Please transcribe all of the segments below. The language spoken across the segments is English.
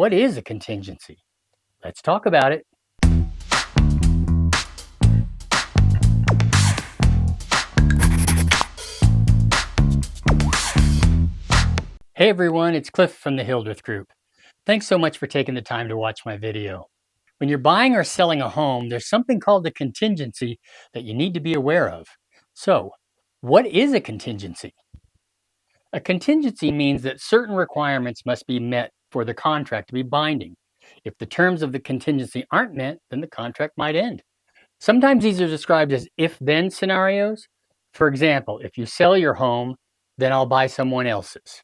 What is a contingency? Let's talk about it. Hey everyone, it's Cliff from the Hildreth Group. Thanks so much for taking the time to watch my video. When you're buying or selling a home, there's something called a contingency that you need to be aware of. So, what is a contingency? A contingency means that certain requirements must be met for the contract to be binding. If the terms of the contingency aren't met, then the contract might end. Sometimes these are described as if-then scenarios. For example, if you sell your home, then I'll buy someone else's.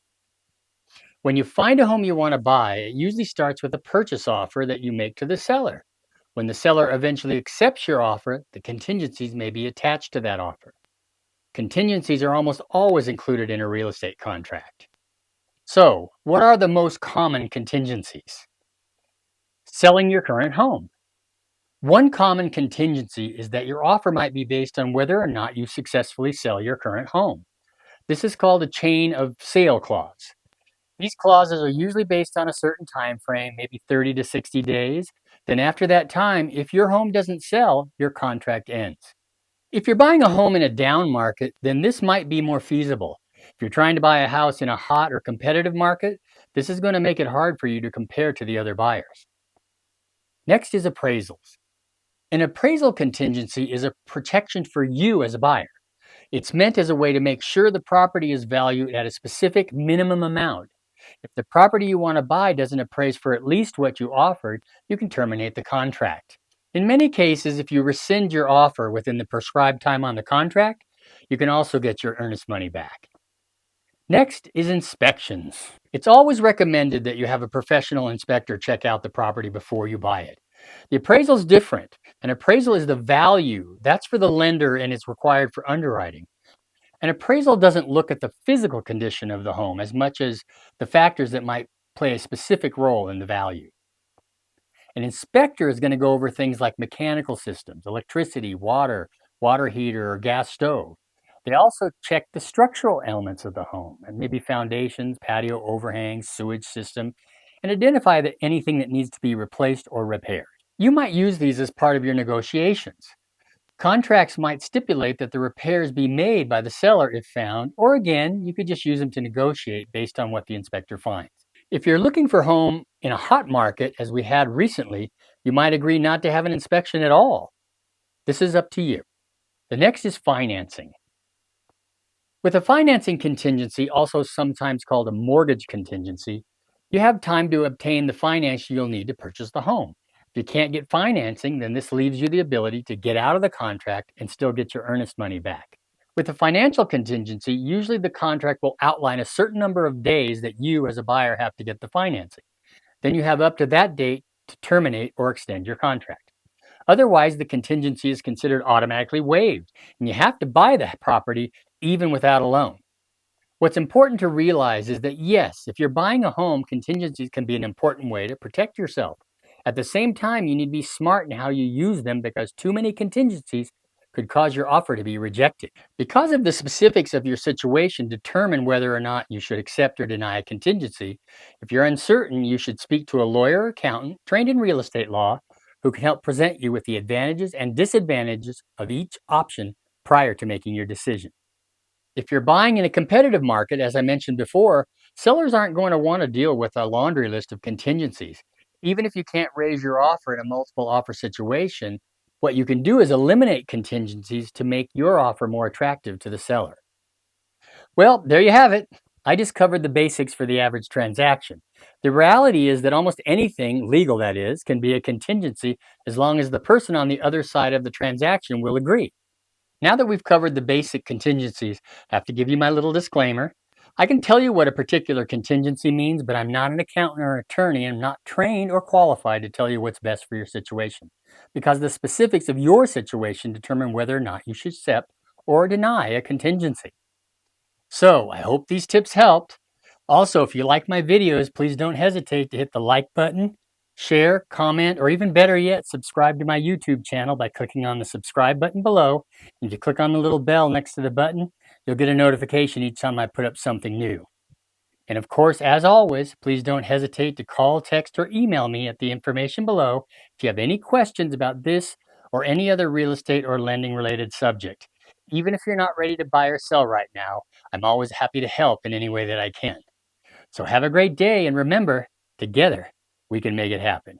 When you find a home you want to buy, it usually starts with a purchase offer that you make to the seller. When the seller eventually accepts your offer, the contingencies may be attached to that offer. Contingencies are almost always included in a real estate contract. So, what are the most common contingencies? Selling your current home. One common contingency is that your offer might be based on whether or not you successfully sell your current home. This is called a chain of sale clause. These clauses are usually based on a certain time frame, maybe 30 to 60 days. Then after that time, if your home doesn't sell, your contract ends. If you're buying a home in a down market, then this might be more feasible. If you're trying to buy a house in a hot or competitive market, this is going to make it hard for you to compare to the other buyers. Next is appraisals. An appraisal contingency is a protection for you as a buyer. It's meant as a way to make sure the property is valued at a specific minimum amount. If the property you want to buy doesn't appraise for at least what you offered, you can terminate the contract. In many cases, if you rescind your offer within the prescribed time on the contract, you can also get your earnest money back. Next is inspections. It's always recommended that you have a professional inspector check out the property before you buy it. The appraisal is different. An appraisal is the value. That's for the lender and it's required for underwriting. An appraisal doesn't look at the physical condition of the home as much as the factors that might play a specific role in the value. An inspector is going to go over things like mechanical systems, electricity, water heater, or gas stove. They also check the structural elements of the home, and maybe foundations, patio overhangs, sewage system, and identify anything that needs to be replaced or repaired. You might use these as part of your negotiations. Contracts might stipulate that the repairs be made by the seller if found, or again, you could just use them to negotiate based on what the inspector finds. If you're looking for a home in a hot market, as we had recently, you might agree not to have an inspection at all. This is up to you. The next is financing. With a financing contingency, also sometimes called a mortgage contingency, you have time to obtain the financing you'll need to purchase the home. If you can't get financing, then this leaves you the ability to get out of the contract and still get your earnest money back. With a financial contingency, usually the contract will outline a certain number of days that you as a buyer have to get the financing. Then you have up to that date to terminate or extend your contract. Otherwise, the contingency is considered automatically waived, and you have to buy that property even without a loan. What's important to realize is that yes, if you're buying a home, contingencies can be an important way to protect yourself. At the same time, you need to be smart in how you use them because too many contingencies could cause your offer to be rejected. Because of the specifics of your situation determine whether or not you should accept or deny a contingency. If you're uncertain, you should speak to a lawyer or accountant trained in real estate law who can help present you with the advantages and disadvantages of each option prior to making your decision. If you're buying in a competitive market, as I mentioned before, sellers aren't going to want to deal with a laundry list of contingencies. Even if you can't raise your offer in a multiple offer situation, what you can do is eliminate contingencies to make your offer more attractive to the seller. Well, there you have it. I just covered the basics for the average transaction. The reality is that almost anything, legal that is, can be a contingency as long as the person on the other side of the transaction will agree. Now that we've covered the basic contingencies, I have to give you my little disclaimer. I can tell you what a particular contingency means, but I'm not an accountant or attorney and I'm not trained or qualified to tell you what's best for your situation, because the specifics of your situation determine whether or not you should accept or deny a contingency. So, I hope these tips helped. Also, if you like my videos, please don't hesitate to hit the like button, share, comment, or even better yet, subscribe to my YouTube channel by clicking on the subscribe button below. If you click on the little bell next to the button, you'll get a notification each time I put up something new. And of course, as always, please don't hesitate to call, text, or email me at the information below if you have any questions about this or any other real estate or lending related subject. Even if you're not ready to buy or sell right now, I'm always happy to help in any way that I can. So have a great day, and remember, together we can make it happen.